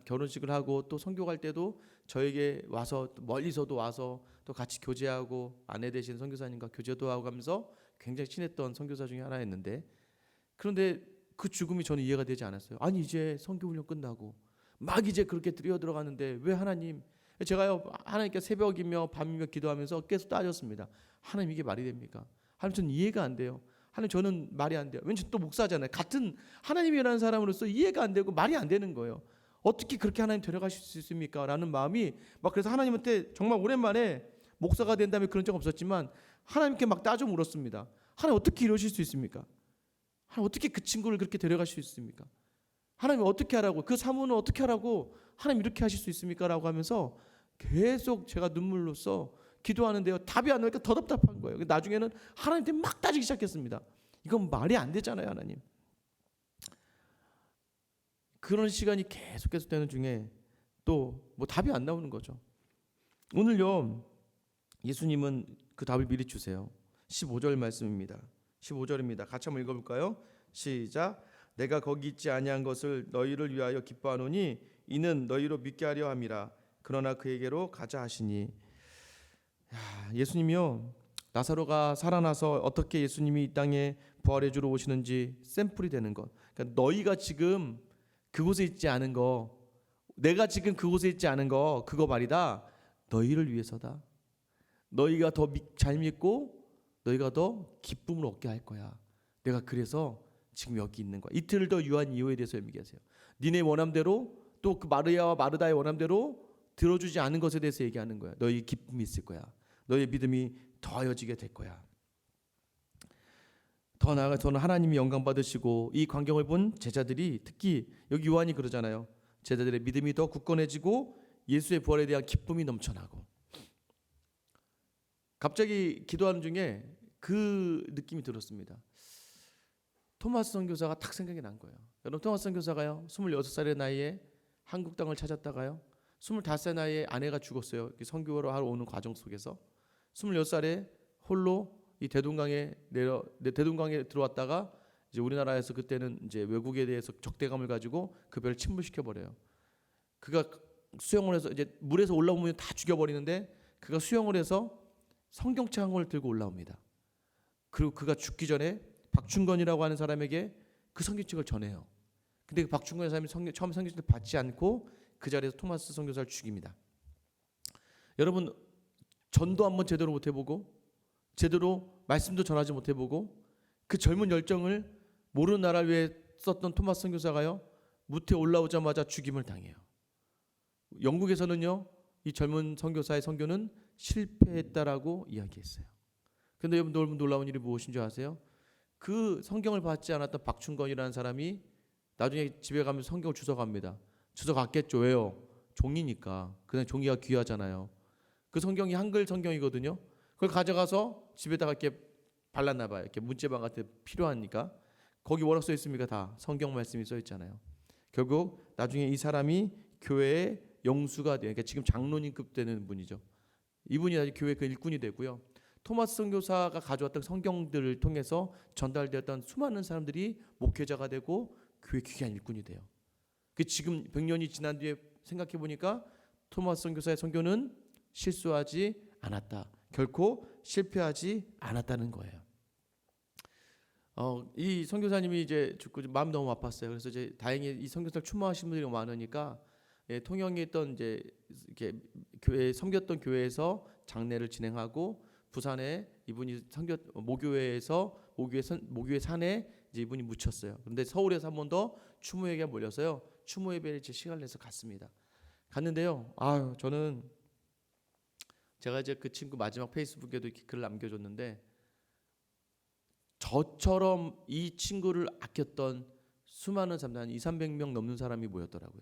결혼식을 하고 또 선교 갈 때도 저에게 와서 멀리서도 와서 또 같이 교제하고 아내 되신 선교사님과 교제도 하고 하면서 굉장히 친했던 선교사 중에 하나였는데, 그런데 그 죽음이 저는 이해가 되지 않았어요. 아니 이제 선교 훈련 끝나고 막 이제 그렇게 들어가는데 왜 하나님, 제가요 하나님께 새벽이며 밤이며 기도하면서 계속 따졌습니다. 하나님 이게 말이 됩니까? 하나님 저는 이해가 안 돼요. 하나님 저는 말이 안 돼요. 왠지 또 목사잖아요. 같은 하나님이라는 사람으로서 이해가 안 되고 말이 안 되는 거예요. 어떻게 그렇게 하나님 데려가실 수 있습니까? 라는 마음이 막, 그래서 하나님한테 정말 오랜만에 목사가 된 다음에 그런 적 없었지만 하나님께 막 따져 물었습니다. 하나님 어떻게 이러실 수 있습니까? 하나님 어떻게 그 친구를 그렇게 데려가실 수 있습니까? 하나님 어떻게 하라고, 그 사모는 어떻게 하라고 하나님 이렇게 하실 수 있습니까? 라고 하면서 계속 제가 눈물로써 기도하는데요 답이 안 나니까 더 답답한 거예요. 나중에는 하나님한테 막 따지기 시작했습니다. 이건 말이 안 되잖아요 하나님. 그런 시간이 계속 되는 중에 또 뭐 답이 안 나오는 거죠. 오늘요 예수님은 그 답을 미리 주세요. 15절 말씀입니다. 15절입니다. 같이 한번 읽어볼까요? 시작. 내가 거기 있지 아니한 것을 너희를 위하여 기뻐하노니 이는 너희로 믿게 하려 함이라. 그러나 그에게로 가자 하시니. 예수님이요 나사로가 살아나서 어떻게 예수님이 이 땅에 부활해 주러 오시는지 샘플이 되는 것. 그러니까 너희가 지금 그곳에 있지 않은 거, 내가 지금 그곳에 있지 않은 거, 그거 말이다. 너희를 위해서다. 너희가 더 잘 믿고 너희가 더 기쁨을 얻게 할 거야. 내가 그래서 지금 여기 있는 거야. 이틀을 더 유한 이유에 대해서 얘기하세요. 니네 원함대로, 또 그 마리아와 마르다의 원함대로 들어주지 않은 것에 대해서 얘기하는 거야. 너희 기쁨이 있을 거야. 너희 믿음이 더하여지게 될 거야. 더 나아가서는 하나님이 영광 받으시고, 이 광경을 본 제자들이, 특히 여기 요한이 그러잖아요. 제자들의 믿음이 더 굳건해지고 예수의 부활에 대한 기쁨이 넘쳐나고. 갑자기 기도하는 중에 그 느낌이 들었습니다. 토마스 선교사가 딱 생각이 난 거예요. 여러분, 토마스 선교사가요 26살의 나이에 한국 땅을 찾았다가요 25살 나이에 아내가 죽었어요. 선교를 하러 오는 과정 속에서 26살에 홀로 이 대동강에 들어왔다가 이제 우리나라에서 그때는 이제 외국에 대해서 적대감을 가지고 그 배를 침몰시켜 버려요. 그가 수영을 해서 이제 물에서 올라오면 다 죽여버리는데, 그가 수영을 해서 성경책 한 권을 들고 올라옵니다. 그리고 그가 죽기 전에 박충건이라고 하는 사람에게 그 성경책을 전해요. 근데 그 박충건이라는 사람이 처음 성경책을 받지 않고 그 자리에서 토마스 선교사를 죽입니다. 여러분, 전도 한번 제대로 못 해보고 제대로 말씀도 전하지 못해보고 그 젊은 열정을 모르는 나라를 위해 썼던 토마스 선교사가요 무태에 올라오자마자 죽임을 당해요. 영국에서는요 이 젊은 선교사의 선교는 실패했다라고 이야기했어요. 그런데 여러분 놀라운 일이 무엇인 줄 아세요? 그 성경을 받지 않았던 박충건이라는 사람이 나중에 집에 가면 성경을 주워갑니다. 주워갔겠죠. 왜요? 종이니까. 그냥 종이가 귀하잖아요. 그 성경이 한글 성경이거든요. 그걸 가져가서 집에다가 이렇게 발랐나 봐요. 이렇게 문제방 같은 데 필요하니까. 거기 뭐라고 써 있습니까? 다 성경 말씀이 써 있잖아요. 결국 나중에 이 사람이 교회의 영수가 돼요. 그러니까 지금 장로님급 되는 분이죠. 이분이 아주 교회 그 일꾼이 되고요. 토마스 선교사가 가져왔던 성경들을 통해서 전달되었던 수많은 사람들이 목회자가 되고 교회 귀한 일꾼이 돼요. 그 지금 100년이 지난 뒤에 생각해 보니까 토마스 선교사의 선교는 실수하지 않았다. 결코 실패하지 않았다는 거예요. 이 선교사님이 이제 죽고 마음 너무 아팠어요. 그래서 이제 다행히 이 선교사를 추모하신 분들이 많으니까 통영에 있던 이제 이렇게 교회 섬겼던 교회에서 장례를 진행하고 부산에 이분이 모교회에서 모교회 산에 이제 이분이 묻혔어요. 그런데 서울에서 한 번 더 추모 예배가 몰려서요. 추모 예배를 제 시간을 내서 갔습니다. 갔는데요. 저는 제가 이제 그 친구 마지막 페이스북에도 이렇게 글을 남겨줬는데 저처럼 이 친구를 아꼈던 수많은 사람들, 한 200~300명 넘는 사람이 모였더라고요.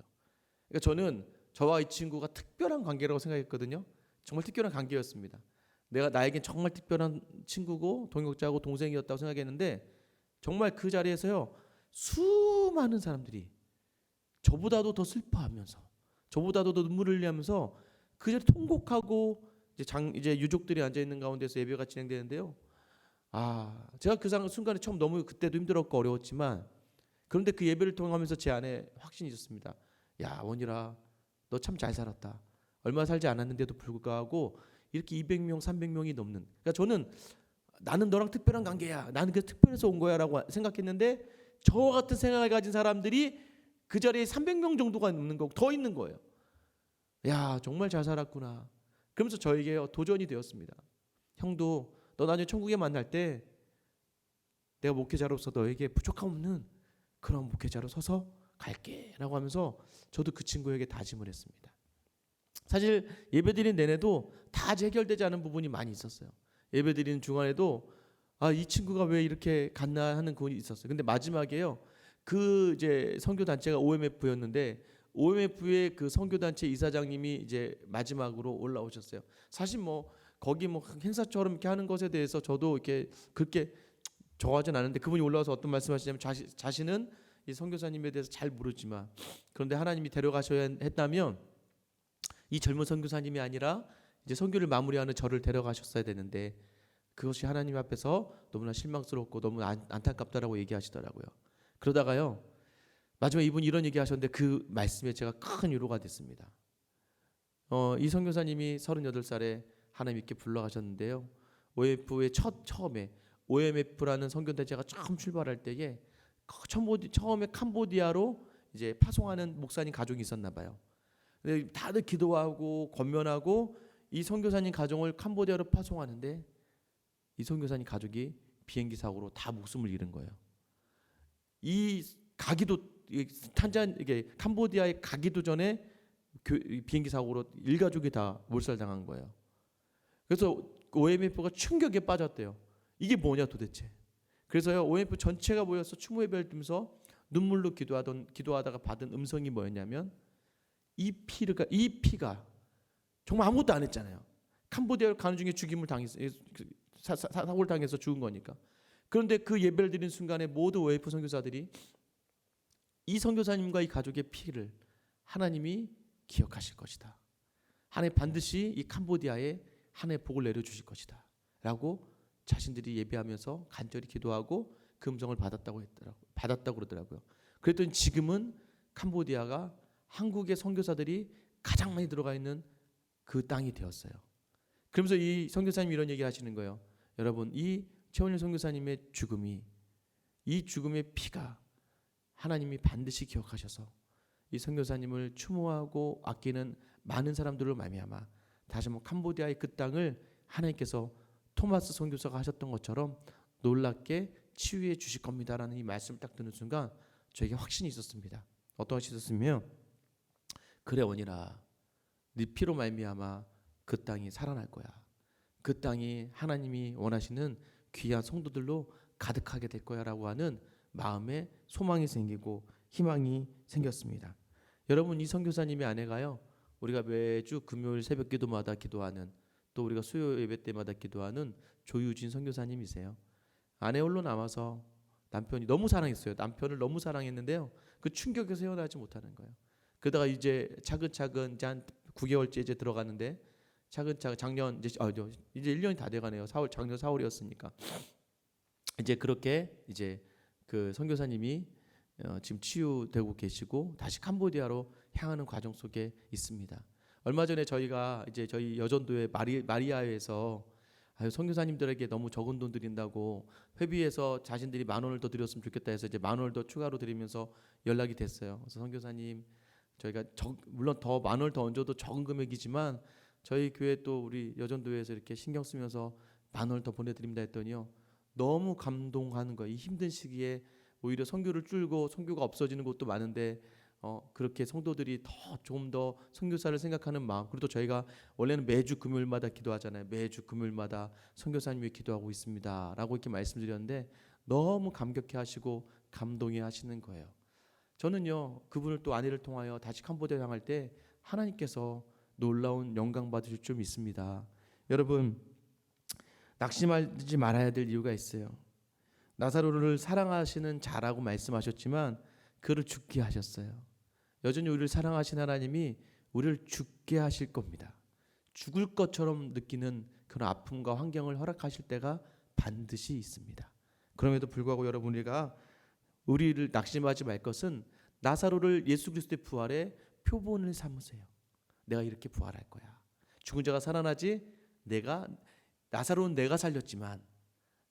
그러니까 저는 저와 이 친구가 특별한 관계라고 생각했거든요. 정말 특별한 관계였습니다. 나에겐 정말 특별한 친구고 동역자고 동생이었다고 생각했는데 정말 그 자리에서요. 수많은 사람들이 저보다도 더 슬퍼하면서 저보다도 더 눈물을 흘리면서 그 자리 통곡하고 이제 유족들이 앉아 있는 가운데서 예배가 진행되는데요. 제가 그 순간에 처음 너무 그때도 힘들었고 어려웠지만 그런데 그 예배를 통하면서 제 안에 확신이 있었습니다. 야, 원일아, 너 참 잘 살았다. 얼마 살지 않았는데도 불구하고 이렇게 200명, 300명이 넘는. 그러니까 저는 나는 너랑 특별한 관계야. 나는 그 특별해서 온 거야라고 생각했는데 저와 같은 생각을 가진 사람들이 그 자리에 300명 정도가 넘는 거고 더 있는 거예요. 야, 정말 잘 살았구나. 그러면서 저에게 도전이 되었습니다. 형도 너 나중에 천국에 만날 때 내가 목회자로서 너에게 부족함 없는 그런 목회자로 서서 갈게 라고 하면서 저도 그 친구에게 다짐을 했습니다. 사실 예배드린 내내도 다 해결되지 않은 부분이 많이 있었어요. 예배드리는 중간에도 이 친구가 왜 이렇게 갔나 하는 부분이 있었어요. 근데 마지막에요. 그 이제 선교 단체가 OMF였는데 OMF의 그 선교 단체 이사장님이 이제 마지막으로 올라오셨어요. 사실 거기 행사처럼 이렇게 하는 것에 대해서 저도 이렇게 그렇게 좋아하진 않은데 그분이 올라와서 어떤 말씀하시냐면 자신은 이 선교사님에 대해서 잘 모르지만 그런데 하나님이 데려가셔야 했다면 이 젊은 선교사님이 아니라 이제 선교를 마무리하는 저를 데려가셨어야 되는데 그것이 하나님 앞에서 너무나 실망스럽고 너무 안타깝다라고 얘기하시더라고요. 그러다가요 마지막에 이분이 이런 얘기하셨는데 그 말씀에 제가 큰 위로가 됐습니다. 이 선교사님이 38살에 하나님께 불러가셨는데요. OMF의 처음에 OMF라는 선교단체가 처음 출발할 때에 처음에 캄보디아로 이제 파송하는 목사님 가족이 있었나 봐요. 근데 다들 기도하고 권면하고 이 선교사님 가정을 캄보디아로 파송하는데 이 선교사님 가족이 비행기 사고로 다 목숨을 잃은 거예요. 이 캄보디아에 가기도 전에 비행기 사고로 일가족이 다 몰살당한 거예요. 그래서 OMF가 충격에 빠졌대요. 이게 뭐냐 도대체. 그래서요 OMF 전체가 모여서 추모 예배를 드리면서 눈물로 기도하다가 받은 음성이 뭐였냐면 이 피가 정말 아무것도 안 했잖아요. 캄보디아로 가는 중에 죽임을 당했어요. 사고를 당해서 죽은 거니까. 그런데 그 예배를 드리는 순간에 모두 OMF 선교사들이 이 선교사님과 이 가족의 피를 하나님이 기억하실 것이다. 하나님 반드시 이 캄보디아에 하나님의 복을 내려주실 것이다 라고 자신들이 예배하면서 간절히 기도하고 그 음성을 받았다고 그러더라고요. 그랬더니 지금은 캄보디아가 한국의 선교사들이 가장 많이 들어가 있는 그 땅이 되었어요. 그러면서 이 선교사님이 이런 얘기 하시는 거예요. 여러분, 이 최원일 선교사님의 이 죽음의 피가 하나님이 반드시 기억하셔서 이 선교사님을 추모하고 아끼는 많은 사람들로 말미암아 다시 한번 캄보디아의 그 땅을 하나님께서 토마스 선교사가 하셨던 것처럼 놀랍게 치유해 주실 겁니다라는 이 말씀을 딱 듣는 순간 저에게 확신이 있었습니다. 어떤 것이 있었으면 그래 원이라 네 피로 말미암아 그 땅이 살아날 거야. 그 땅이 하나님이 원하시는 귀한 성도들로 가득하게 될 거야라고 하는 마음에 소망이 생기고 희망이 생겼습니다. 여러분, 이 선교사님의 아내가요 우리가 매주 금요일 새벽 기도마다 기도하는 또 우리가 수요 예배 때마다 기도하는 조유진 선교사님이세요. 아내 홀로 남아서 남편이 너무 사랑했어요. 남편을 너무 사랑했는데요. 그 충격에서 헤어나지 못하는 거예요. 그러다가 이제 차근차근 이제 한 9개월째 이제 들어가는데 차근차근 작년 이제 1년이 다 돼가네요. 작년 4월이었으니까 이제 그렇게 이제 그 선교사님이 지금 치유되고 계시고 다시 캄보디아로 향하는 과정 속에 있습니다. 얼마 전에 저희가 이제 저희 여전도회 마리아에서 선교사님들에게 너무 적은 돈 드린다고 회비에서 자신들이 10,000원을 더 드렸으면 좋겠다 해서 이제 10,000원을 더 추가로 드리면서 연락이 됐어요. 그래서 선교사님 저희가 물론 더 10,000원을 더 얹어도 적은 금액이지만 저희 교회 또 우리 여전도회에서 이렇게 신경 쓰면서 10,000원을 더 보내드립니다 했더니요, 너무 감동하는 거예요. 이 힘든 시기에 오히려 선교를 줄고 선교가 없어지는 곳도 많은데 그렇게 성도들이 조금 더 선교사를 생각하는 마음. 그리고 또 저희가 원래는 매주 금요일마다 기도하잖아요. 매주 금요일마다 선교사님 위해 기도하고 있습니다 라고 이렇게 말씀드렸는데 너무 감격해 하시고 감동해 하시는 거예요. 저는요, 그분을 또 아내를 통하여 다시 캄보디아 향할 때 하나님께서 놀라운 영광 받으실 줄 믿습니다. 여러분, 낙심하지 말아야 될 이유가 있어요. 나사로를 사랑하시는 자라고 말씀하셨지만 그를 죽게 하셨어요. 여전히 우리를 사랑하신 하나님이 우리를 죽게 하실 겁니다. 죽을 것처럼 느끼는 그런 아픔과 환경을 허락하실 때가 반드시 있습니다. 그럼에도 불구하고 여러분, 우리를 낙심하지 말 것은 나사로를 예수 그리스도의 부활의 표본을 삼으세요. 내가 이렇게 부활할 거야. 죽은 자가 살아나지. 나사로는 내가 살렸지만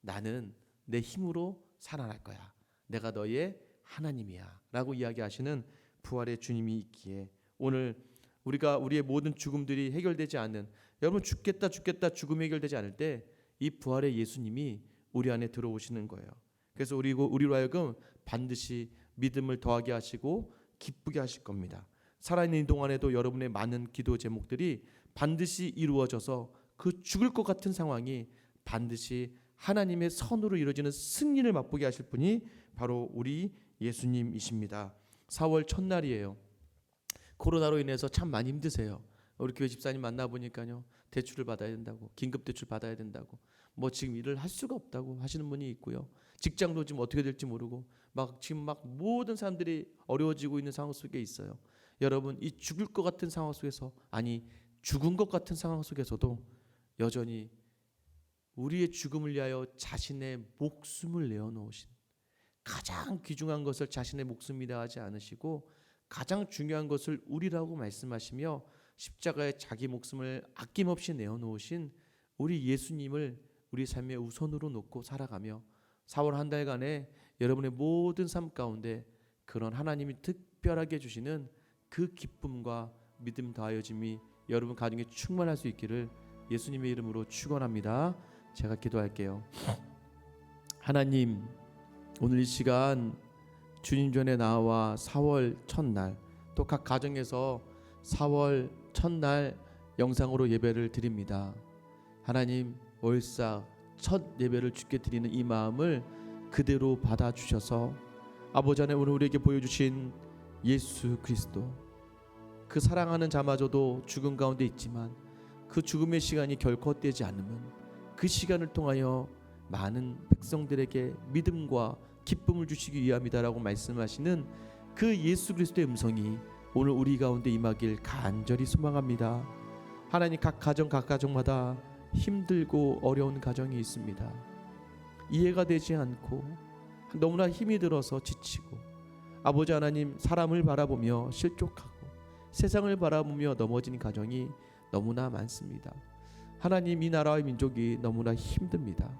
나는 내 힘으로 살아날 거야. 내가 너의 하나님이야 라고 이야기하시는 부활의 주님이 있기에 오늘 우리의 모든 죽음들이 해결되지 않는, 여러분 죽겠다 죽음이 해결되지 않을 때 이 부활의 예수님이 우리 안에 들어오시는 거예요. 그래서 우리로 하여금 반드시 믿음을 더하게 하시고 기쁘게 하실 겁니다. 살아있는 이 동안에도 여러분의 많은 기도 제목들이 반드시 이루어져서 그 죽을 것 같은 상황이 반드시 하나님의 선으로 이루어지는 승리를 맛보게 하실 분이 바로 우리 예수님이십니다. 4월 첫날이에요. 코로나로 인해서 참 많이 힘드세요. 우리 교회 집사님 만나보니까요, 대출을 받아야 된다고, 긴급 대출 받아야 된다고, 지금 일을 할 수가 없다고 하시는 분이 있고요. 직장도 지금 어떻게 될지 모르고 지금 모든 사람들이 어려워지고 있는 상황 속에 있어요. 여러분, 이 죽을 것 같은 상황 속에서, 죽은 것 같은 상황 속에서도 여전히 우리의 죽음을 위하여 자신의 목숨을 내어놓으신, 가장 귀중한 것을 자신의 목숨이라 하지 않으시고 가장 중요한 것을 우리라고 말씀하시며 십자가에 자기 목숨을 아낌없이 내어놓으신 우리 예수님을 우리 삶의 우선으로 놓고 살아가며 4월 한 달간의 여러분의 모든 삶 가운데 그런 하나님이 특별하게 주시는 그 기쁨과 믿음 더하여짐이 여러분 가정에 충만할 수 있기를 예수님의 이름으로 축원합니다. 제가 기도할게요. 하나님, 오늘 이 시간 주님 전에 나와 4월 첫날, 또 각 가정에서 4월 첫날 영상으로 예배를 드립니다. 하나님, 월삭 첫 예배를 주께 드리는 이 마음을 그대로 받아주셔서 아버지 안에 오늘 우리에게 보여주신 예수 그리스도, 그 사랑하는 자마저도 죽음 가운데 있지만 그 죽음의 시간이 결코 헛되지 않으면 그 시간을 통하여 많은 백성들에게 믿음과 기쁨을 주시기 위함이다라고 말씀하시는 그 예수 그리스도의 음성이 오늘 우리 가운데 임하길 간절히 소망합니다. 하나님, 각 가정마다 힘들고 어려운 가정이 있습니다. 이해가 되지 않고 너무나 힘이 들어서 지치고, 아버지 하나님, 사람을 바라보며 실족하고 세상을 바라보며 넘어진 가정이 너무나 많습니다. 하나님, 이 나라의 민족이 너무나 힘듭니다.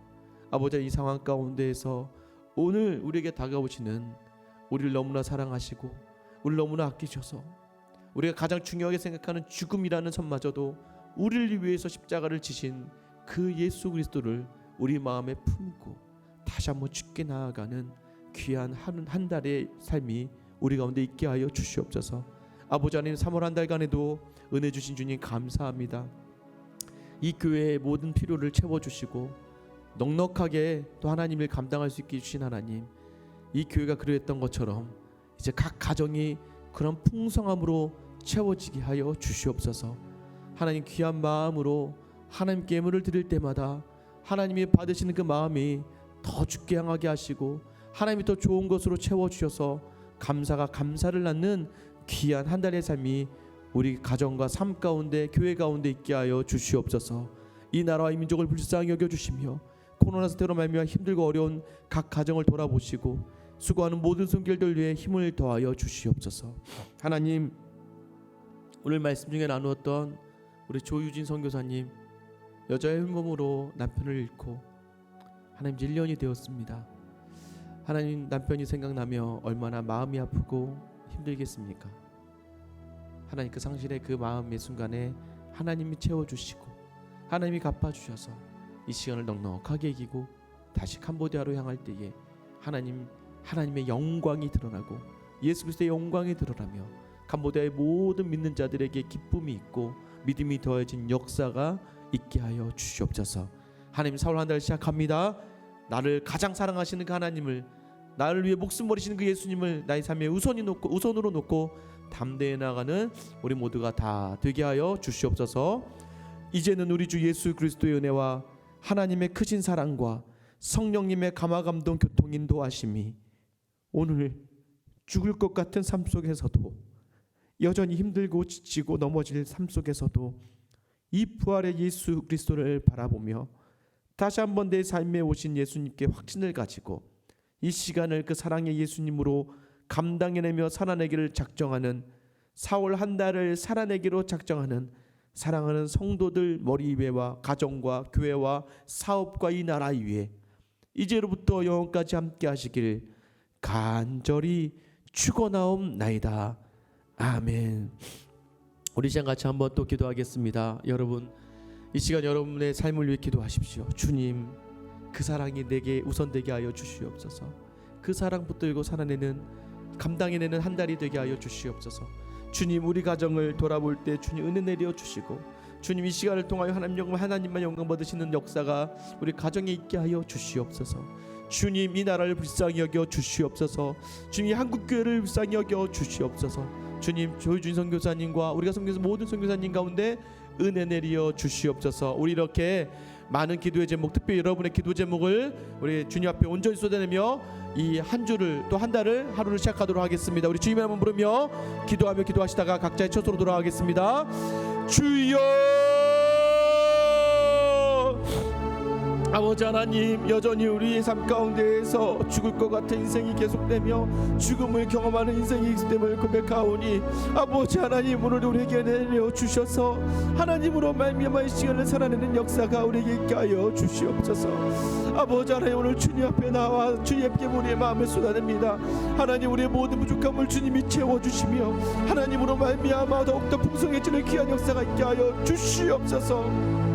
아버지, 이 상황 가운데에서 오늘 우리에게 다가오시는 우리를 너무나 사랑하시고 우리를 너무나 아끼셔서 우리가 가장 중요하게 생각하는 죽음이라는 선마저도 우리를 위해서 십자가를 지신 그 예수 그리스도를 우리 마음에 품고 다시 한번 죽게 나아가는 귀한 한 달의 삶이 우리 가운데 있게 하여 주시옵소서. 아버지 하나님, 3월 한 달간에도 은혜 주신 주님 감사합니다. 이 교회의 모든 필요를 채워주시고 넉넉하게 또 하나님을 감당할 수 있게 해주신 하나님, 이 교회가 그러했던 것처럼 이제 각 가정이 그런 풍성함으로 채워지게 하여 주시옵소서. 하나님, 귀한 마음으로 하나님께 예물을 드릴 때마다 하나님이 받으시는 그 마음이 더 주께 향하게 하시고 하나님이 더 좋은 것으로 채워주셔서 감사가 감사를 낳는 귀한 한 달의 삶이 우리 가정과 삶 가운데 교회 가운데 있게 하여 주시옵소서. 이 나라와 이 민족을 불쌍히 여겨주시며 코로나 사태로 말미암아 힘들고 어려운 각 가정을 돌아보시고 수고하는 모든 손길들 위해 힘을 더하여 주시옵소서. 하나님, 오늘 말씀 중에 나누었던 우리 조유진 선교사님, 여자의 hul몸으로 남편을 잃고 하나님 1년이 되었습니다. 하나님, 남편이 생각나며 얼마나 마음이 아프고 힘들겠습니까? 하나님, 그 상실의 그 마음의 순간에 하나님이 채워주시고 하나님이 갚아주셔서 이 시간을 넉넉하게 이기고 다시 캄보디아로 향할 때에 하나님의 영광이 드러나고 예수 그리스도의 영광이 드러나며 캄보디아의 모든 믿는 자들에게 기쁨이 있고 믿음이 더해진 역사가 있게 하여 주시옵소서. 하나님, 4월 한 달 시작합니다. 나를 가장 사랑하시는 그 하나님을, 나를 위해 목숨 버리시는 그 예수님을 나의 삶에 우선으로 놓고 담대해 나가는 우리 모두가 다 되게 하여 주시옵소서. 이제는 우리 주 예수 그리스도의 은혜와 하나님의 크신 사랑과 성령님의 감화감동 교통 인도하심이 오늘 죽을 것 같은 삶 속에서도, 여전히 힘들고 지치고 넘어질 삶 속에서도 이 부활의 예수 그리스도를 바라보며 다시 한번 내 삶에 오신 예수님께 확신을 가지고 이 시간을 그 사랑의 예수님으로 감당해내며 살아내기를 작정하는, 4월 한 달을 살아내기로 작정하는 사랑하는 성도들 머리 위에와 가정과 교회와 사업과 이 나라 위에 이제로부터 영원까지 함께 하시길 간절히 축원하옵나이다. 아멘. 우리 시간 같이 한번 또 기도하겠습니다. 여러분, 이 시간 여러분의 삶을 위해 기도하십시오. 주님, 그 사랑이 내게 우선되게 하여 주시옵소서. 그 사랑 붙들고 살아내는, 감당해내는 한 달이 되게 하여 주시옵소서. 주님, 우리 가정을 돌아볼 때 주님 은혜 내려 주시고, 주님 이 시간을 통하여 하나님만 영광 받으시는 역사가 우리 가정에 있게 하여 주시옵소서. 주님, 이 나라를 불쌍히 여겨 주시옵소서. 주님, 한국 교회를 불쌍히 여겨 주시옵소서. 주님, 조유진 선교사님과 우리가 섬기는 모든 선교사님 가운데 은혜 내려 주시옵소서. 우리 이렇게 많은 기도의 제목, 특별히 여러분의 기도 제목을 우리 주님 앞에 온전히 쏟아내며 이 한 주를, 또 한 달을, 하루를 시작하도록 하겠습니다. 우리 주님의 한번 부르며 기도하며 기도하시다가 각자의 처소로 돌아가겠습니다. 주여, 아버지 하나님, 여전히 우리의 삶 가운데에서 죽을 것 같은 인생이 계속되며 죽음을 경험하는 인생이 있음을 고백하오니, 아버지 하나님, 오늘 우리에게 내려 주셔서 하나님으로 말미암아 이 시간을 살아내는 역사가 우리에게 있게 하여 주시옵소서. 아버지 하나님, 오늘 주님 앞에 나와 주님께 우리의 마음을 쏟아냅니다. 하나님, 우리의 모든 부족함을 주님이 채워주시며 하나님으로 말미암아 더욱더 풍성해지는 귀한 역사가 있게 하여 주시옵소서.